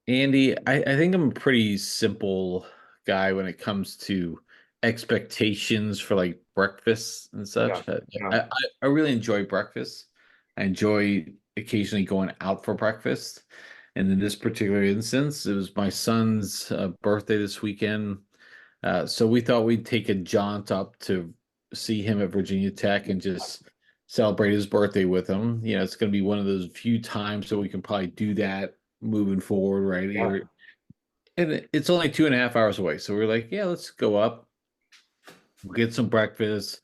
Andy, I think I'm a pretty simple guy when it comes to expectations for like breakfast and Yeah, such. yeah, I really enjoy breakfast. I enjoy occasionally going out for breakfast. And in this particular instance, it was my son's birthday this weekend. So we thought we'd take a jaunt up to see him at Virginia Tech and just celebrate his birthday with him. It's going to be one of those few times that we can probably do that moving forward, right yeah. here. And it's only 2.5 hours away. So we're like, yeah, let's go up, get some breakfast.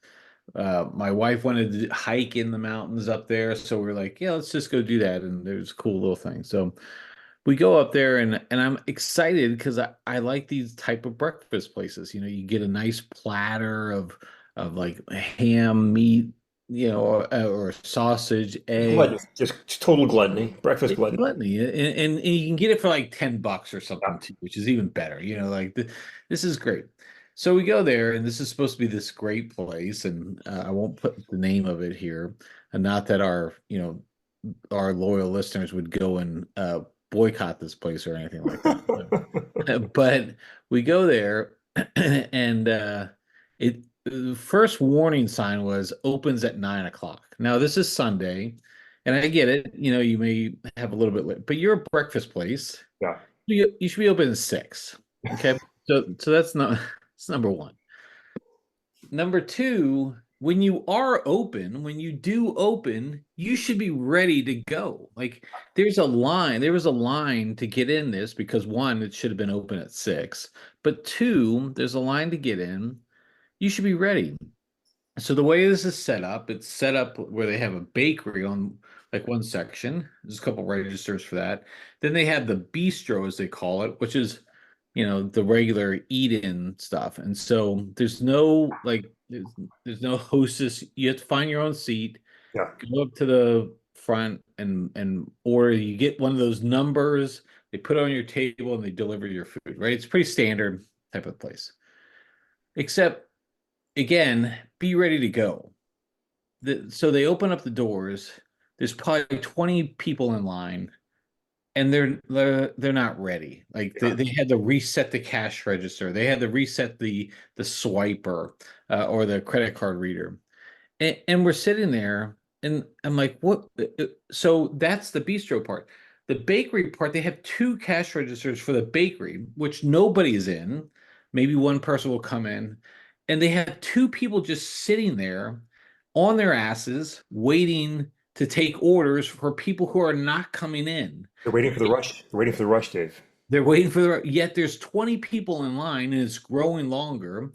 My wife wanted to hike in the mountains up there. So we're like, yeah, let's just go do that. And there's a cool little thing. So we go up there and I'm excited because I like these type of breakfast places. You get a nice platter of like ham, meat, or sausage, Gluttony, eggs. just total gluttony, breakfast It's gluttony. gluttony, and you can get it for like $10 or Yeah. something too, which is even better. Like this is great. So we go there, and this is supposed to be this great place, and I won't put the name of it here, and not that our loyal listeners would go and boycott this place or anything like that. But we go there, and it the first warning sign was opens at 9 o'clock. Now this is Sunday, and I get it. You may have a little bit late, but you're a breakfast place. Yeah. You should be open at 6. Okay, so that's not that's number one. Number two, when you do open, you should be ready to go. Like there was a line to get in this because one, it should have been open at 6, but two, there's a line to get in. You should be ready. So the way this is set up, it's set up where they have a bakery on like one section. There's a couple registers for that. Then they have the bistro, as they call it, which is, the regular eat-in stuff. And so there's no hostess. You have to find your own seat, Yeah. go up to the front and order. You get one of those numbers, they put it on your table and they deliver your food, right? It's pretty standard type of place. Except again, be ready to go. So they open up the doors. There's probably 20 people in line, and they're not ready. Like Yeah. they had to reset the cash register. They had to reset the swiper or the credit card reader. And we're sitting there, and I'm like, what? So that's the bistro part. The bakery part, they have two cash registers for the bakery, which nobody's in. Maybe one person will come in, and they have two people just sitting there on their asses waiting to take orders for people who are not coming in. They're waiting for the rush. They're waiting for the rush, Dave. They're waiting for yet there's 20 people in line and it's growing longer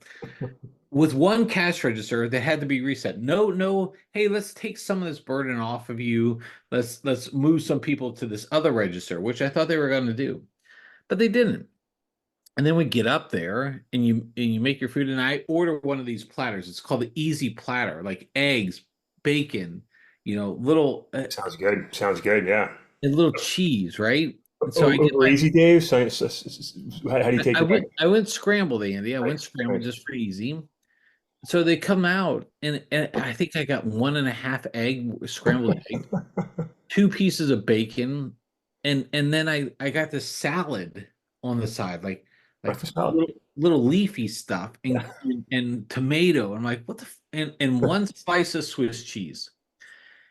with one cash register that had to be reset. No, no, hey, let's take some of this burden off of you. Let's move some people to this other register, which I thought they were going to do, but they didn't. And then we get up there and you make your food, and I order one of these platters. It's called the easy platter, like eggs, bacon, little Sounds good. Sounds good. Yeah. and little cheese, right? And so I get Over my easy, Dave. How do you take I the bag? went scrambled, Andy. I went Nice. scrambled Nice. just for easy. So they come out, and I think I got 1.5 egg scrambled egg, 2 pieces of bacon, and then I got this salad on the side, like Breakfast salad. little leafy stuff Yeah. and tomato. I'm like, what the and one slice of Swiss cheese.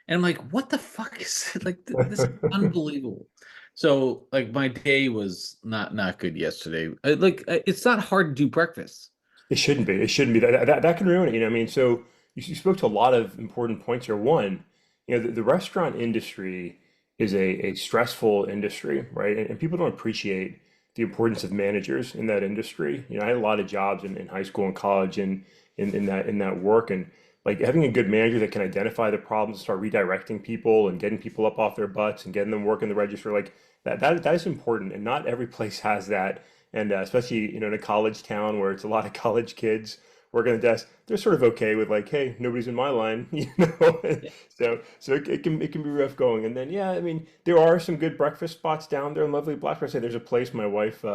And I'm like, what the fuck is it? Like this is unbelievable. So like my day was not good yesterday. It's not hard to do breakfast. It shouldn't be. It shouldn't be. That can ruin it. I mean, so you spoke to a lot of important points here. One, the restaurant industry is a stressful industry, right? And people don't appreciate the importance of managers in that industry. I had a lot of jobs in high school and college and in that work, and like having a good manager that can identify the problems, start redirecting people and getting people up off their butts and getting them working the register, like that is important. And not every place has that. And especially, in a college town where it's a lot of college kids working the desk, they're sort of okay with like, hey, nobody's in my line, you know. So it can be rough going. And then yeah, I mean, there are some good breakfast spots down there in lovely Blacksburg. Say there's a place my wife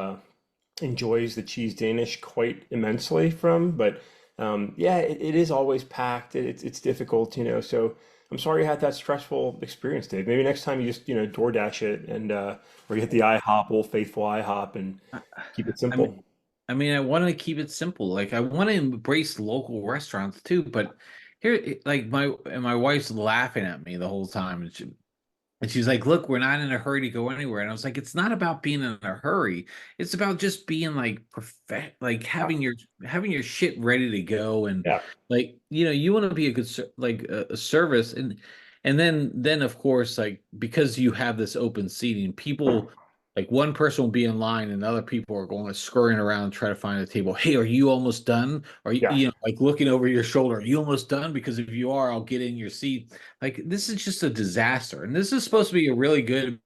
enjoys the cheese Danish quite immensely from, but yeah, it is always packed. It's difficult. So I'm sorry you had that stressful experience, Dave. Maybe next time you just, DoorDash it and or you hit the IHOP, Old Faithful IHOP, and I, keep it I mean, simple. I want to keep it simple. Like I want to embrace local restaurants too, but here, like my wife's laughing at me the whole time, and she's like, "Look, we're not in a hurry to go anywhere." And I was like, "It's not about being in a hurry. It's about just being like perfect, like Yeah, having your shit ready to go, and yeah, like you want to be a good like a service, and then of course like because you have this open seating, people like one person will be in line and other people are going scurrying around trying to find a table. Hey, are you almost done? Are you yeah. like looking over your shoulder? Are you almost done? Because if you are, I'll get in your seat. Like this is just a disaster. And this is supposed to be a really good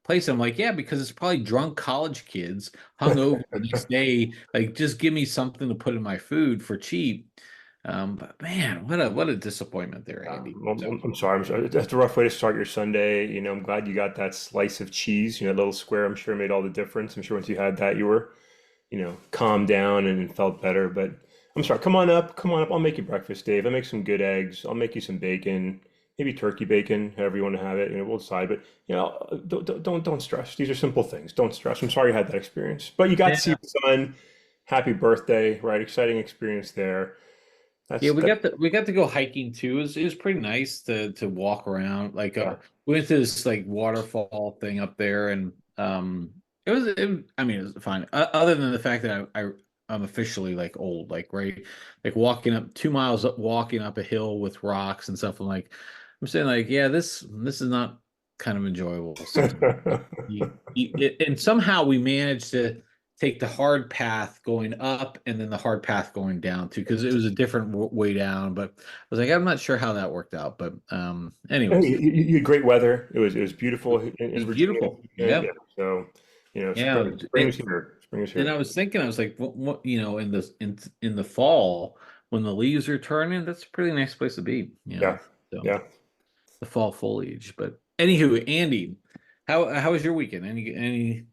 place. I'm like, yeah, because it's probably drunk college kids hung over the next day. Like, just give me something to put in my food for cheap. But man, what a disappointment there, Andy. So I'm sorry. I'm sorry. That's a rough way to start your Sunday. I'm glad you got that slice of cheese. A little square. I'm sure made all the difference. I'm sure once you had that, you were, calmed down and felt better. But I'm sorry. Come on up. Come on up. I'll make you breakfast, Dave. I'll make some good eggs. I'll make you some bacon, maybe turkey bacon, however you want to have it. We'll decide. But don't stress. These are simple things. Don't stress. I'm sorry you had that experience, but you got to see yeah, the sun. Happy birthday, right? Exciting experience there. yeah, That's that. we got to go hiking too. It was pretty nice to walk around. Like Yeah. we went to this like waterfall thing up there, and I mean it was fine. Other than the fact that I'm officially like old, like right, like walking up 2 miles up, walking up a hill with rocks and stuff. I'm saying like, yeah, this is not kind of enjoyable sometimes. And somehow we managed to take the hard path going up and then the hard path going down too, because it was a different way down. But I was like, I'm not sure how that worked out. But Oh, anyways, you had great weather. It was beautiful in it's Virginia this beautiful. weekend. Yeah. Yeah. So, Yeah. spring is here. Spring is And here. I was thinking, I was like, what in the fall when the leaves are turning, that's a pretty nice place to be, Yeah. So Yeah. the fall foliage. But anywho, Andy, how was your weekend? Any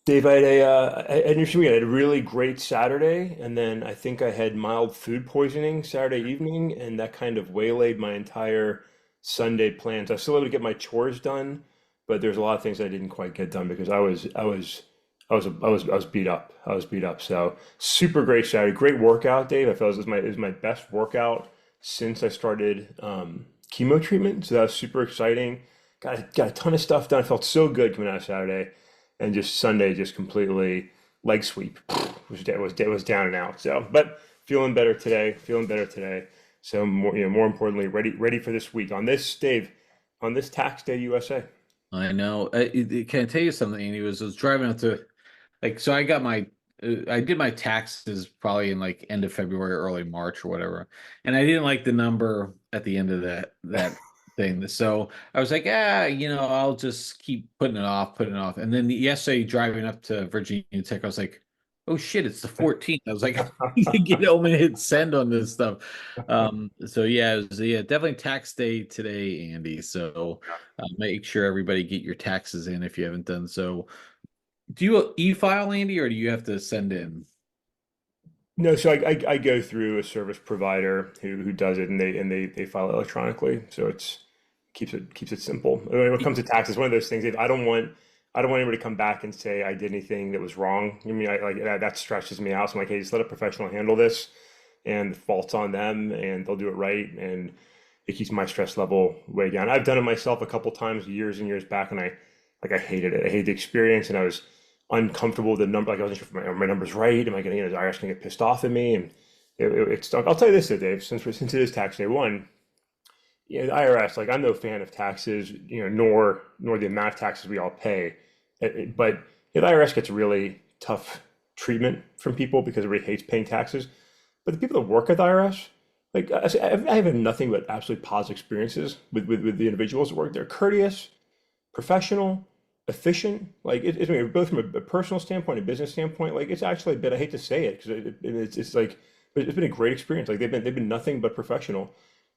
Dave, I had an interesting weekend. I had a really great Saturday, and then I think I had mild food poisoning Saturday evening, and that kind of waylaid my entire Sunday plans. I was still able to get my chores done, but there's a lot of things I didn't quite get done because I was beat up. I was beat up. So super great Saturday, great workout, Dave. I felt it was my best workout since I started chemo treatment. So that was super exciting. Got a ton of stuff done. I felt so good coming out of Saturday and just Sunday just completely leg sweep was down and out. So, but feeling better today. Feeling better today. So more importantly, ready for this week on this Dave, on this tax day USA. I know. Can I tell you something, Andy? I was driving up to like so I did my taxes probably in like end of February, early March or whatever, and I didn't like the number at the end of that thing. So I was like, I'll just keep putting it off. And then yesterday driving up to Virginia Tech, I was like, oh shit, it's the 14th. I was like, I need to get home and hit send on this stuff. So yeah, yeah, definitely tax day today, Andy. So make sure everybody get your taxes in if you haven't done so. Do you e-file, Andy, or do you have to send in? No, so I go through a service provider who does it, and they file electronically, so keeps it simple. When it comes to taxes, one of those things. I don't want anybody to come back and say I did anything that was wrong. I mean, that stresses me out. So I'm like, hey, just let a professional handle this, and the fault's on them, and they'll do it right, and it keeps my stress level way down. I've done it myself a couple times, years and years back, and I hated it. I hated the experience, and I was uncomfortable with the number. Like I wasn't sure if my number's right. Am I getting, is IRS going to get pissed off at me? And it stunk. I'll tell you this, though, Dave. Since it is tax day one, the IRS. Like I'm no fan of taxes, nor the amount of taxes we all pay. But the IRS gets really tough treatment from people because everybody hates paying taxes. But the people that work at the IRS, like I have nothing but absolutely positive experiences with the individuals that work there. Courteous, professional, efficient. Like I mean, both from a personal standpoint, a business standpoint. Like it's actually a bit. I hate to say it because it's like it's been a great experience. Like they've been nothing but professional,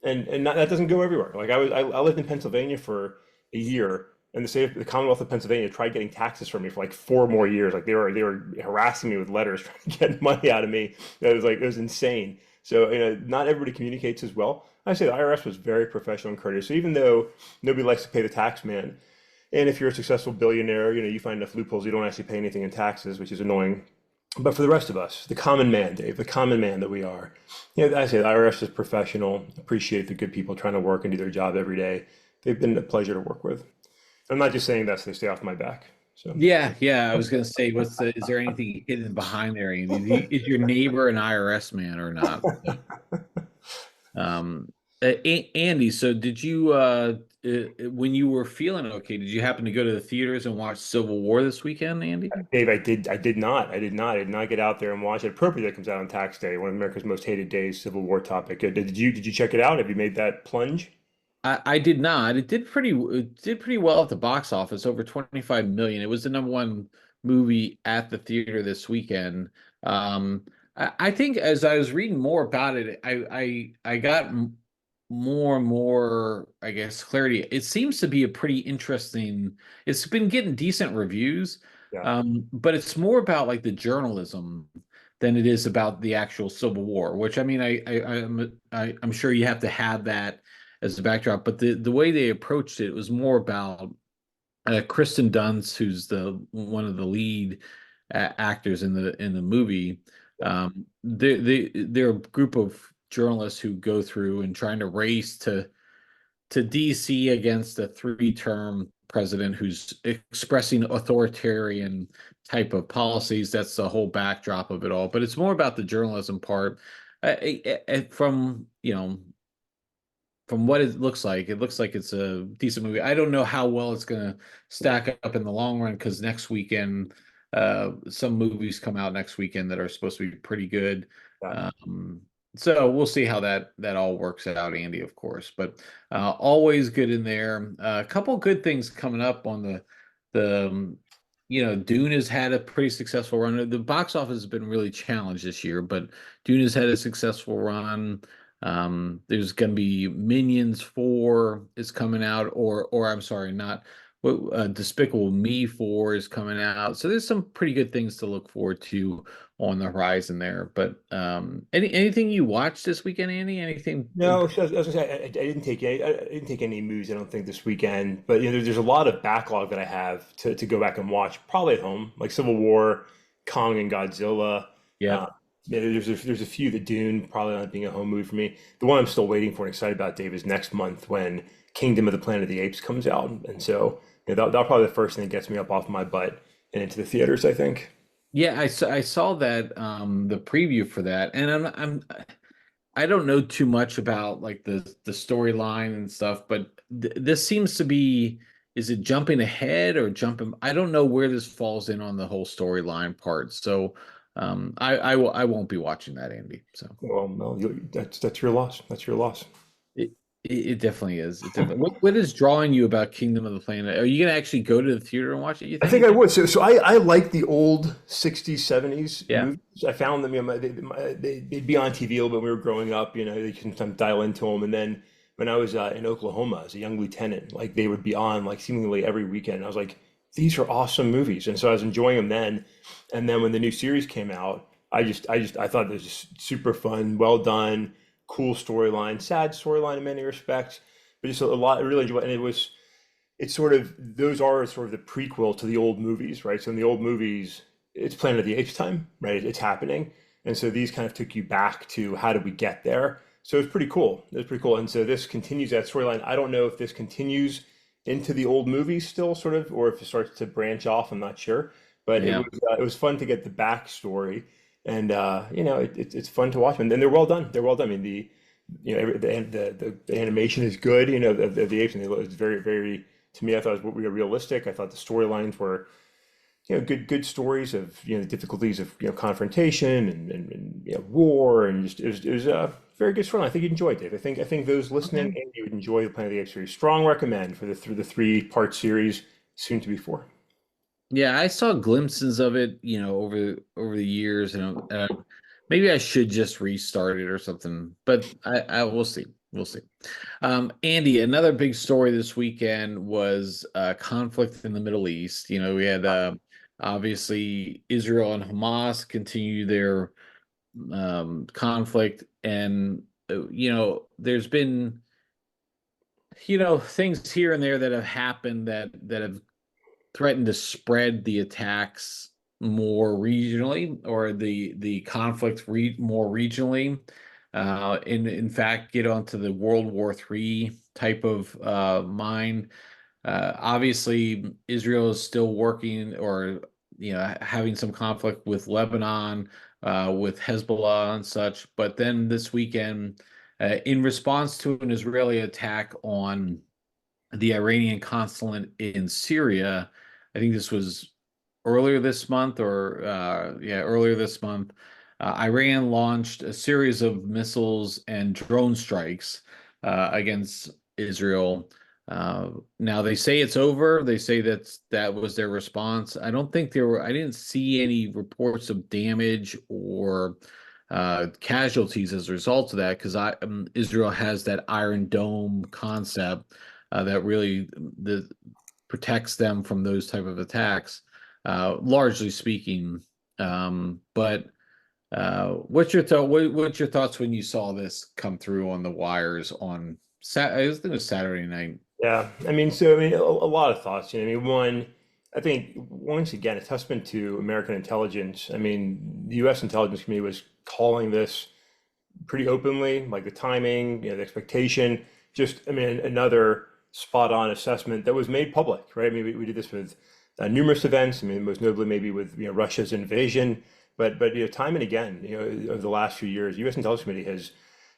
and that doesn't go everywhere. Like I lived in Pennsylvania for a year, and the Commonwealth of Pennsylvania tried getting taxes from me for like 4 more years. Like they were harassing me with letters trying to get money out of me. That was like it was insane. So not everybody communicates as well. I say the IRS was very professional and courteous. So even though nobody likes to pay the tax man, and if you're a successful billionaire, you find enough loopholes, you don't actually pay anything in taxes, which is annoying. But for the rest of us, the common man, Dave, the common man that we are, I say the IRS is professional. Appreciate the good people trying to work and do their job every day. They've been a pleasure to work with. I'm not just saying that so they stay off my back. So Yeah, yeah. I was gonna say, is there anything hidden behind there, Andy? Is your neighbor an IRS man or not? Um, Andy, so did you when you were feeling okay, did you happen to go to the theaters and watch Civil War this weekend, Andy? Dave, I did not get out there and watch it. Appropriately, that comes out on tax day, one of America's most hated days, Civil War topic. Did you check it out? Have you made that plunge? I did not. It did pretty well at the box office, over 25 million. It was the number one movie at the theater this weekend. I think as I was reading more about it, I got more and more, I guess, clarity. It seems to be a pretty interesting. It's been getting decent reviews, Yeah, but it's more about like the journalism than it is about the actual Civil War. Which I mean, I'm sure you have to have that as a backdrop. But the way they approached it was more about Kristen Dunst, who's the one of the lead actors in the movie. yeah, They're a group of journalists who go through and trying to race to DC against a three-term president who's expressing authoritarian type of policies. That's the whole backdrop of it all. But it's more about the journalism part. From from what it looks like it's a decent movie. I don't know how well it's going to stack up in the long run because next weekend, some movies come out next weekend that are supposed to be pretty good. yeah. Um, so we'll see how that all works out, Andy, of course. But always good in there. A couple good things coming up on the Dune has had a pretty successful run. The box office has been really challenged this year, but Dune has had a successful run. There's going to be Minions 4 is coming out, or I'm sorry, not what Despicable Me 4 is coming out. So there's some pretty good things to look forward to on the horizon there. But anything you watched this weekend, Andy? Anything? No, so I was gonna say I didn't take any moves. I don't think this weekend, but there's a lot of backlog that I have to go back and watch, probably at home, like Civil War, Kong and Godzilla. Uh, Yep. there's a few that Dune probably not being a home movie for me. The one I'm still waiting for and excited about, Dave, is next month when Kingdom of the Planet of the Apes comes out, and so that'll probably be the first thing that gets me up off my butt and into the theaters, I think. Yeah, I saw that the preview for that, and I don't know too much about like the storyline and stuff, but this seems to be, is it jumping ahead or jumping? I don't know where this falls in on the whole storyline part. So I won't be watching that, Andy. So Well, no, that's your loss. That's your loss. it definitely is. It definitely, what is drawing you about Kingdom of the Planet? Are you gonna actually go to the theater and watch it, you I think think? I would. So I like the old 60s, 70s Yeah. movies. I found them, they'd be on TV a little bit when we were growing up. You can sometimes dial into them. And then when I was in Oklahoma as a young lieutenant, like they would be on like seemingly every weekend. I was like, these are awesome movies. And so I was enjoying them then. And then when the new series came out, I thought it was just super fun, well done, cool storyline, sad storyline in many respects, but just a lot. I really enjoyed it. And it's sort of those are sort of the prequel to the old movies, right? So in the old movies, it's Planet of the Apes time, right? It's happening, and so these kind of took you back to how did we get there. So it's pretty cool. It's pretty cool, and so this continues that storyline. I don't know if this continues into the old movies still, sort of, or if it starts to branch off. I'm not sure, but Yeah. it was fun to get the backstory, and it's fun to watch them, and they're well done. They're well done. I mean the animation is good. Of the apes, and it's very very to me, I thought it was realistic. I thought the storylines were, good stories of, the difficulties of, confrontation and war, and just it was a very good storyline. I think you enjoyed it. I think those listening, Okay. and you would enjoy the Planet of the Apes series. Strong recommend for the three-part series, soon to be four. Yeah, I saw glimpses of it, over the years, maybe I should just restart it or something. But I will see. We'll see. Andy, another big story this weekend was conflict in the Middle East. We had obviously Israel and Hamas continue their conflict, and there's been, things here and there that have happened that have threatened to spread the attacks more regionally, or the conflict more regionally. In fact, get onto the World War III type of mind. Obviously, Israel is still working, or having some conflict with Lebanon, with Hezbollah and such. But then this weekend, in response to an Israeli attack on the Iranian consulate in Syria, I think this was earlier this month, or yeah, earlier this month, Iran launched a series of missiles and drone strikes against Israel. Now they say it's over. They say that was their response. I didn't see any reports of damage or casualties as a result of that, because Israel has that Iron Dome concept that really protects them from those type of attacks, largely speaking. But what's your thoughts when you saw this come through on the wires on I think it was Saturday night? Yeah, I mean, a lot of thoughts. I mean, one, I think once again, a testament to American intelligence. I mean, the U.S. intelligence community was calling this pretty openly, like the timing, the expectation. Just, I mean, another spot on assessment that was made public, right? I mean, we did this with numerous events. I mean, most notably maybe with Russia's invasion, but time and again, over the last few years, U.S. intelligence committee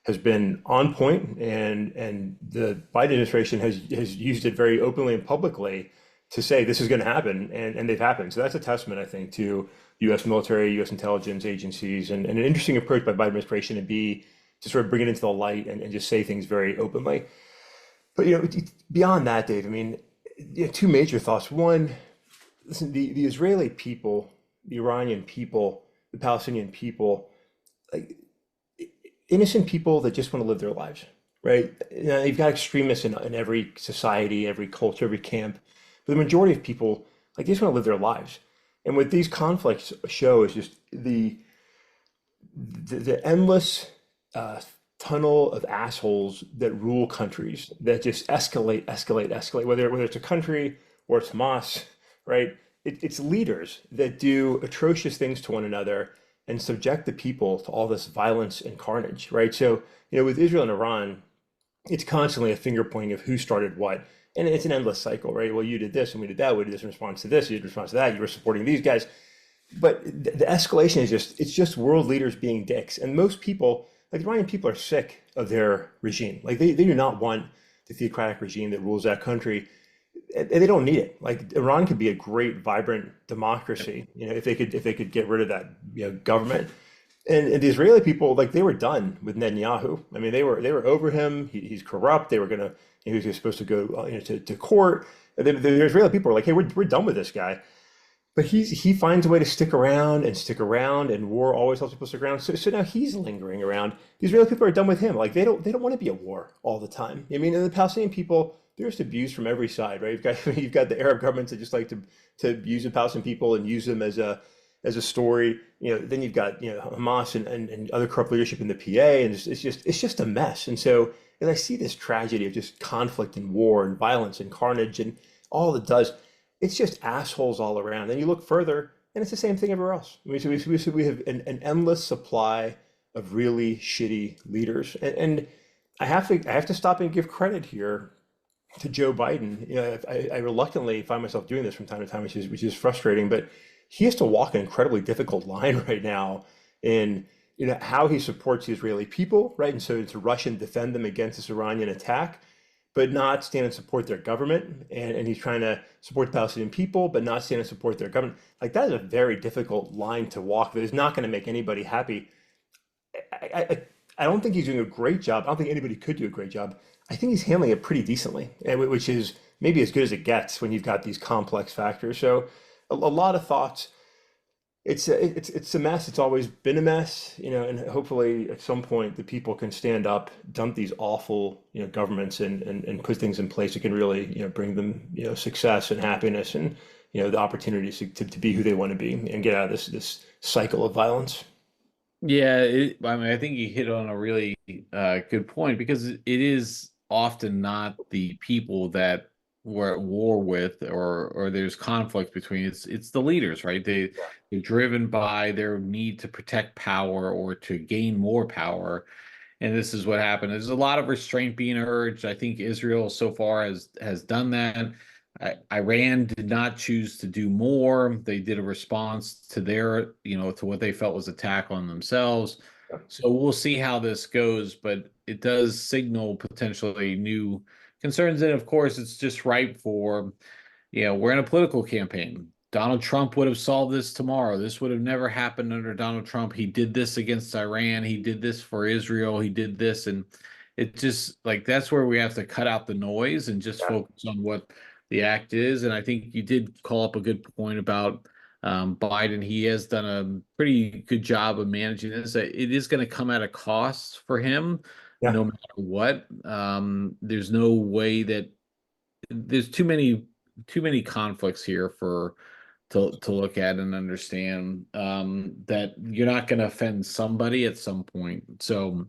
has been on point, and the Biden administration has used it very openly and publicly to say this is going to happen, and they've happened. So that's a testament, I think, to U.S. military, U.S. intelligence agencies, and an interesting approach by Biden administration to sort of bring it into the light and just say things very openly. But beyond that, Dave, I mean, two major thoughts. One, listen, the Israeli people, the Iranian people, the Palestinian people, like innocent people that just want to live their lives, right? You've got extremists in every society, every culture, every camp, but the majority of people, like, they just want to live their lives. And what these conflicts show is just the endless tunnel of assholes that rule countries that just escalate, escalate, escalate. Whether it's a country or it's Hamas, right? It's leaders that do atrocious things to one another and subject the people to all this violence and carnage, right? So, with Israel and Iran, it's constantly a finger pointing of who started what. And it's an endless cycle, right? Well, you did this and we did that. We did this in response to this. You did in response to that. You were supporting these guys. But the escalation is it's just world leaders being dicks. And most people, like the Iranian people, are sick of their regime. Like they do not want the theocratic regime that rules that country. And they don't need it. Like Iran could be a great, vibrant democracy, if they could get rid of that, government. And the Israeli people, like, they were done with Netanyahu. I mean, they were over him. He's corrupt. They were gonna, he was supposed to go, to court. And then the Israeli people were like, hey, we're done with this guy. But he finds a way to stick around, and war always helps people stick around. So now he's lingering around. The Israeli people are done with him. Like they don't want to be at war all the time. I mean, and the Palestinian people, they're just abused from every side, right? You've got the Arab governments that just like to use the Palestinian people and use them as a story. Then you've got Hamas and other corrupt leadership in the PA, and it's just a mess. And so as I see this tragedy of just conflict and war and violence and carnage and all it does, it's just assholes all around. And you look further, and it's the same thing everywhere else. I mean, so we have an endless supply of really shitty leaders, and I have to stop and give credit here to Joe Biden. I reluctantly find myself doing this from time to time, which is frustrating, but he has to walk an incredibly difficult line right now in how he supports the Israeli people, right? And so to rush and defend them against this Iranian attack, but not stand and support their government. And he's trying to support the Palestinian people, but not stand and support their government. Like, that is a very difficult line to walk that is not going to make anybody happy. I don't think he's doing a great job. I don't think anybody could do a great job. I think he's handling it pretty decently, which is maybe as good as it gets when you've got these complex factors. So a lot of thoughts. It's a mess. It's always been a mess, and hopefully at some point the people can stand up, dump these awful, governments and put things in place that can really, bring them, success and happiness and, the opportunities to be who they want to be and get out of this cycle of violence. Yeah, I mean, I think you hit on a really good point because it is often not the people that we're at war with or there's conflict between. It's the leaders, right? They're driven by their need to protect power or to gain more power, and this is what happened. There's a lot of restraint being urged. I think Israel so far has done that. Iran did not choose to do more. They did a response to their, to what they felt was attack on themselves. Yeah. So we'll see how this goes, but it does signal potentially new concerns. And of course, it's just ripe for, we're in a political campaign. Donald Trump would have solved this tomorrow. This would have never happened under Donald Trump. He did this against Iran. He did this for Israel. He did this. And it just like that's where we have to cut out the noise and just Yeah. focus on what the act is. And I think you did call up a good point about Biden. He has done a pretty good job of managing this. It is going to come at a cost for him, Yeah. no matter what. There's no way that there's too many conflicts here for to look at and understand that you're not going to offend somebody at some point. So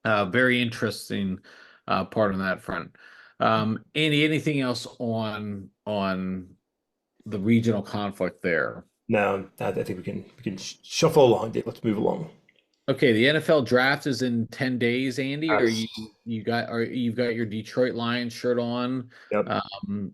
very interesting part on that front. Andy, anything else on the regional conflict there? No, I think we can shuffle along, Dave. Let's move along. Okay, the NFL draft is in 10 days, Andy. Are Yes. you've got your Detroit Lions shirt on? Yep.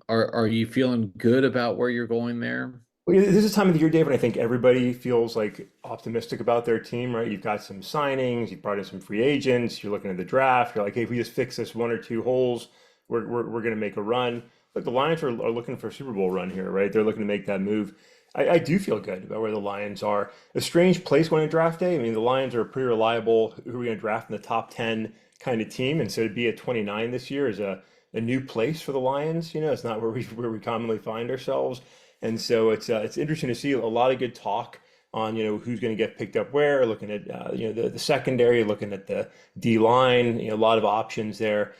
Are you feeling good about where you're going there? Well, yeah, this is time of the year, Dave, and I think everybody feels like optimistic about their team, right? You've got some signings, you've brought in some free agents, you're looking at the draft, you're like, hey, if we just fix this one or two holes, we're going to make a run. But the Lions are looking for a Super Bowl run here, right? They're looking to make that move. I do feel good about where the Lions are. A strange place going to draft day. I mean, the Lions are a pretty reliable, who are we going to draft in the top 10 kind of team. And so to be at 29 this year is a new place for the Lions. It's not where we commonly find ourselves. And so it's interesting to see a lot of good talk on who's going to get picked up where, looking at the secondary, looking at the D line, a lot of options there.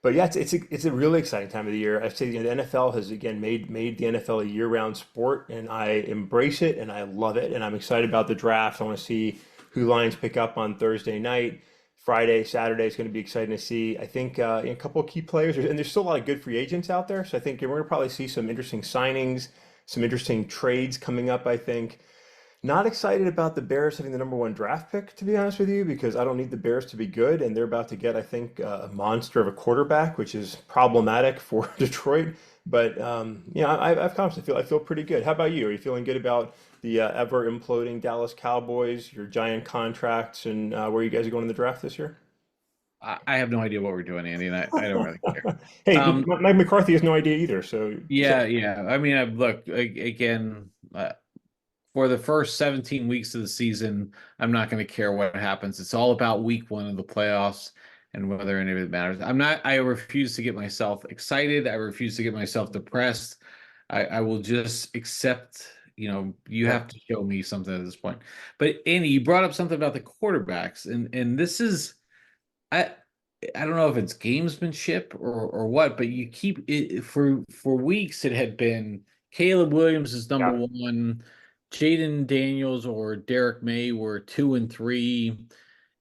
But yeah, it's a really exciting time of the year. I say the NFL has again made the NFL a year-round sport, and I embrace it and I love it, and I'm excited about the draft. I want to see who Lions pick up on Thursday night. Friday, Saturday is going to be exciting to see. I think a couple of key players, and there's still a lot of good free agents out there. So I think we're going to probably see some interesting signings, some interesting trades coming up, I think. Not excited about the Bears having the number one draft pick, to be honest with you, because I don't need the Bears to be good, and they're about to get, I think, a monster of a quarterback, which is problematic for Detroit. But I've confidence. I feel pretty good. How about you? Are you feeling good about the ever imploding Dallas Cowboys, your giant contracts, and where you guys are going in the draft this year? I have no idea what we're doing, Andy, and I don't really care. Hey, Um, Mike McCarthy has no idea either. So, yeah, yeah. I mean, look again. For the first 17 weeks of the season, I'm not going to care what happens. It's all about week one of the playoffs and whether any of it matters. I refuse to get myself excited. I refuse to get myself depressed. I will just accept, you yeah, have to show me something at this point. But Andy, you brought up something about the quarterbacks, and this is, I, I don't know if it's gamesmanship or what, but you keep it for weeks. It had been Caleb Williams is number yeah, one, Jaden Daniels or Derek May were two and three,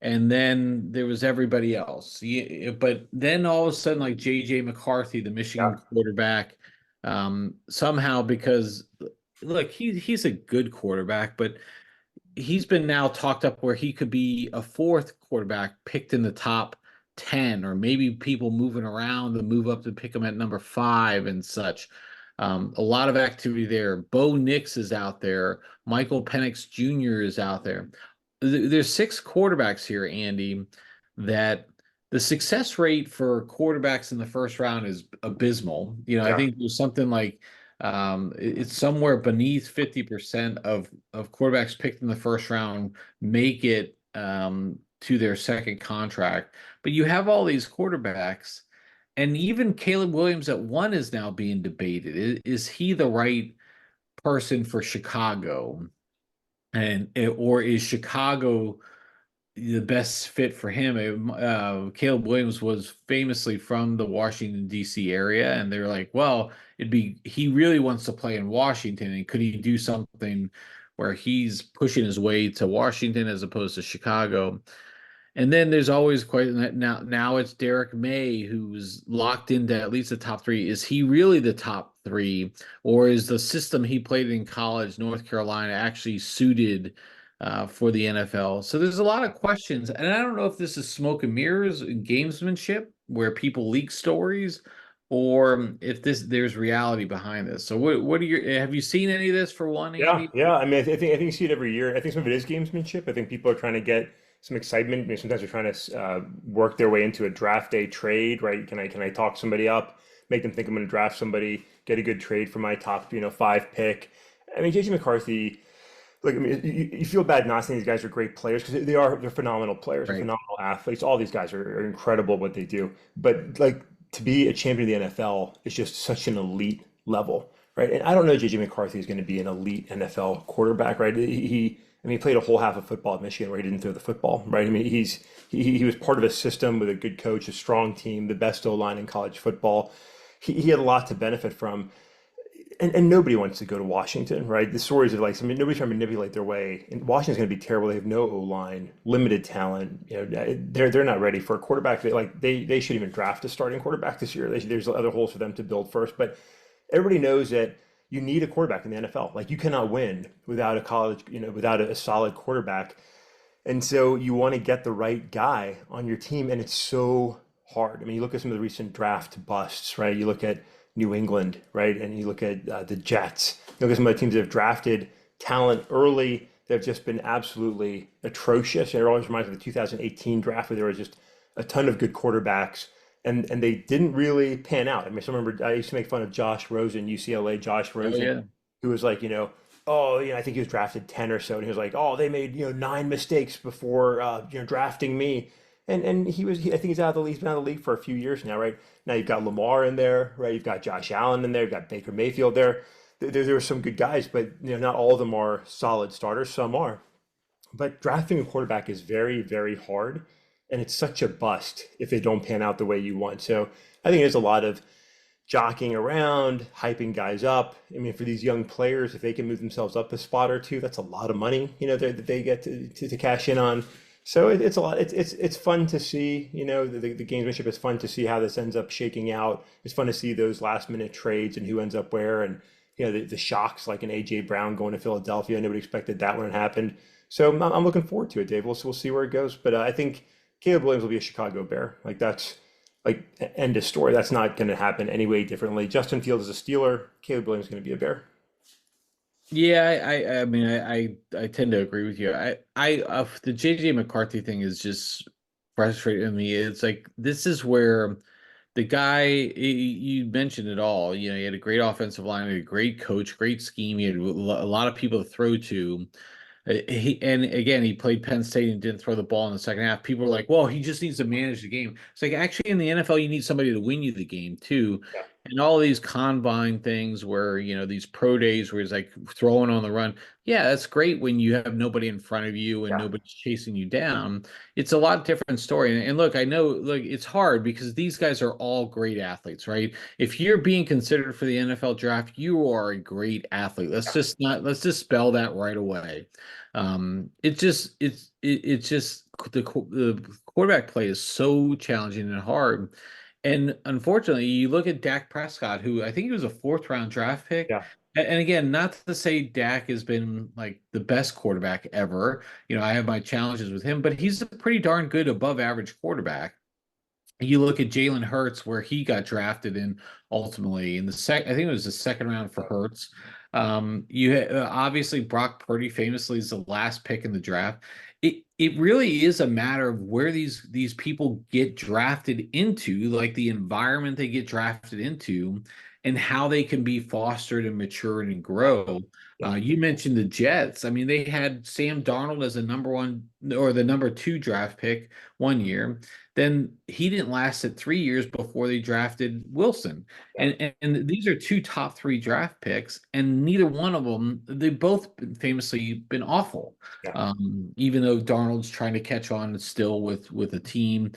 and then there was everybody else. Yeah, but then all of a sudden, like JJ McCarthy, the yeah, Michigan quarterback, somehow because look, he's a good quarterback, but he's been now talked up where he could be a fourth quarterback picked in the top 10, or maybe people moving around to move up to pick him at number 5 and such. A lot of activity there. Bo Nix is out there. Michael Penix Jr. is out there. There's 6 quarterbacks here, Andy, that the success rate for quarterbacks in the first round is abysmal. I yeah. think there's something like it's somewhere beneath 50% of quarterbacks picked in the first round make it to their second contract. But you have all these quarterbacks, and even Caleb Williams at 1 is now being debated. Is he the right person for Chicago? Or is Chicago the best fit for him? Caleb Williams was famously from the Washington D.C. area, and they're like, well, he really wants to play in Washington, and could he do something where he's pushing his way to Washington as opposed to Chicago. And then there's always quite now it's Derek May who's locked into at least the top three. Is he really the top three, or is the system he played in college, North Carolina, actually suited for the NFL? So there's a lot of questions, and I don't know if this is smoke and mirrors, gamesmanship, where people leak stories, or if there's reality behind this. So what are your have you seen any of this for one, Yeah, Andy? yeah. I mean, I think you see it every year. I think some of it is gamesmanship. I think people are trying to get some excitement. I mean, sometimes they're trying to work their way into a draft day trade, right? Can I talk somebody up, make them think I'm going to draft somebody, get a good trade for my top, 5 pick? I mean, JJ McCarthy. Look, I mean, you feel bad not saying these guys are great players because they're phenomenal players, they're Right. phenomenal athletes. All these guys are incredible at what they do. But like to be a champion of the NFL is just such an elite level, right? And I don't know JJ McCarthy is going to be an elite NFL quarterback, right? I mean, he played a whole half of football at Michigan where he didn't throw the football, right? I mean, he was part of a system with a good coach, a strong team, the best O-line in college football. He had a lot to benefit from and nobody wants to go to Washington, right? The stories of like, I mean, nobody's trying to manipulate their way. And Washington's going to be terrible. They have no O line, limited talent. They're not ready for a quarterback. They shouldn't even draft a starting quarterback this year. There's other holes for them to build first. But everybody knows that you need a quarterback in the NFL. Like you cannot win without a college, without a solid quarterback. And so you want to get the right guy on your team, and it's so hard. I mean, you look at some of the recent draft busts, right? You look at New England, right? And you look at the Jets. You look at some of the teams that have drafted talent early that have just been absolutely atrocious. And it always reminds me of the 2018 draft where there was just a ton of good quarterbacks, and they didn't really pan out. I mean, I remember I used to make fun of Josh Rosen, UCLA Josh Oh Rosen, yeah. who was like, oh, I think he was drafted 10 or so, and he was like, oh, they made, 9 mistakes before, drafting me. And I think he's out of the league. He's been out of the league for a few years now, right? Now you've got Lamar in there, right? You've got Josh Allen in there. You've got Baker Mayfield there. There are some good guys, but not all of them are solid starters. Some are. But drafting a quarterback is very, very hard, and it's such a bust if they don't pan out the way you want. So I think there's a lot of jockeying around, hyping guys up. I mean, for these young players, if they can move themselves up a spot or two, that's a lot of money, that they get to cash in on. So it's a lot. It's fun to see. The gamesmanship is fun to see how this ends up shaking out. It's fun to see those last minute trades and who ends up where, and the shocks like an AJ Brown going to Philadelphia. Nobody expected that when it happened. So I'm looking forward to it, Dave. We'll see where it goes. But I think Caleb Williams will be a Chicago Bear. Like that's like end of story. That's not going to happen any way differently. Justin Fields is a Steeler. Caleb Williams is going to be a Bear. Yeah, I mean, I tend to agree with you. The JJ McCarthy thing is just frustrating me. It's like this is where the guy you mentioned it all. He had a great offensive line, he had a great coach, great scheme. He had a lot of people to throw to. And again, he played Penn State and didn't throw the ball in the second half. People are like, "Well, he just needs to manage the game." It's like actually in the NFL, you need somebody to win you the game too. Yeah, And all these combine things where these pro days where he's like throwing on the run. Yeah, that's great when you have nobody in front of you and yeah, nobody's chasing you down. It's a lot different story. And look, I know look, it's hard because these guys are all great athletes, right? If you're being considered for the NFL draft, you are a great athlete. Let's just spell that right away. It's just the quarterback play is so challenging and hard. And unfortunately, you look at Dak Prescott, who I think he was a fourth round draft pick. yeah, And again, not to say Dak has been like the best quarterback ever. I have my challenges with him, but he's a pretty darn good above average quarterback. You look at Jalen Hurts, where he got drafted in ultimately in I think it was the second round for Hurts. Obviously Brock Purdy famously is the last pick in the draft. It really is a matter of where these people get drafted into, like the environment they get drafted into, and how they can be fostered and matured and grow. yeah, You mentioned the Jets. I mean, they had Sam Darnold as a number one or the number two draft pick one year. Then he didn't last at 3 years before they drafted Wilson. yeah, And these are two top three draft picks, and neither one of them, they've both famously been awful. yeah. Even though Darnold's trying to catch on still with a team.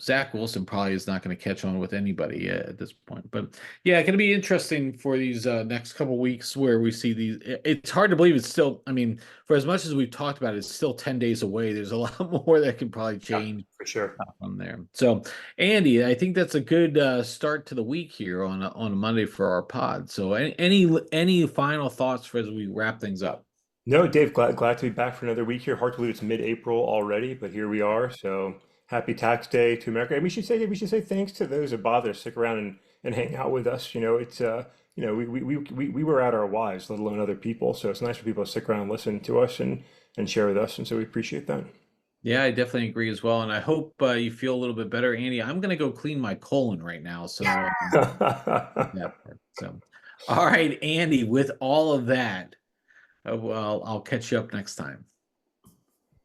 Zach Wilson probably is not going to catch on with anybody at this point. But yeah, it's going to be interesting for these next couple weeks where we see these. It's hard to believe it's still. I mean, for as much as we've talked about it, it's still 10 days away. There's a lot more that can probably Yeah, change for sure. on there. So, Andy, I think that's a good start to the week here on a Monday for our pod. So, any final thoughts for as we wrap things up? No, Dave, glad to be back for another week here. Hard to believe it's mid-April already, but here we are. So happy tax day to America. And we should say thanks to those that bother to stick around and hang out with us. It's we were at our wives, let alone other people. So it's nice for people to stick around and listen to us and share with us. And so we appreciate that. Yeah, I definitely agree as well. And I hope you feel a little bit better, Andy. I'm going to go clean my colon right now. So, that part. So, all right, Andy, with all of that, well, I'll catch you up next time.